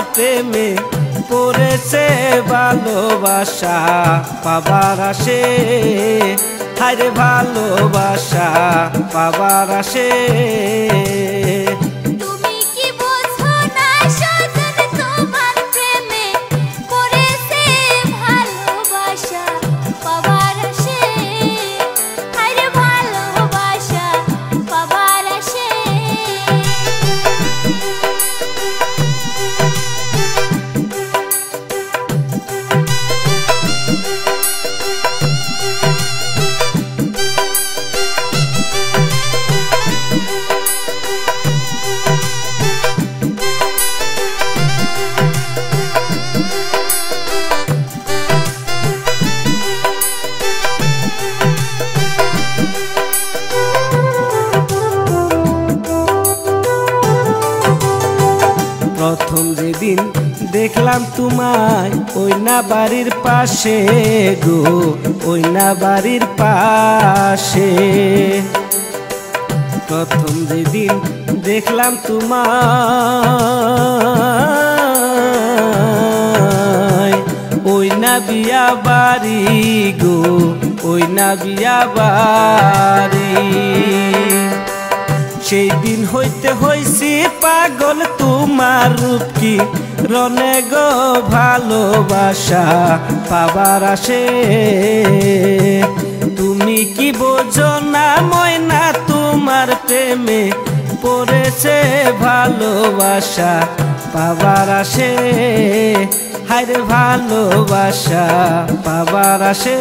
প্রেমে পড়েছে ভালোবাসা পাবার আসে হায়রে ভালোবাসা পাবার আসে প্রথম যেদিন দেখলাম তোমায় ওই না বাড়ির পাশে গো ওই না বাড়ির পাশে প্রথম যেদিন দেখলাম তোমায় ওই না বিয়া বাড়ি গো ওই না বিয়া বাড়ি সেই দিন হইতে হইছি পাগল তোমার রূপ কি রনে গো ভালোবাসা পাবার আসে তুমি কি বোঝো না ময়না তোমার প্রেমে পড়েছে ভালোবাসা পাবার আসে হায়রে ভালোবাসা পাবার আসে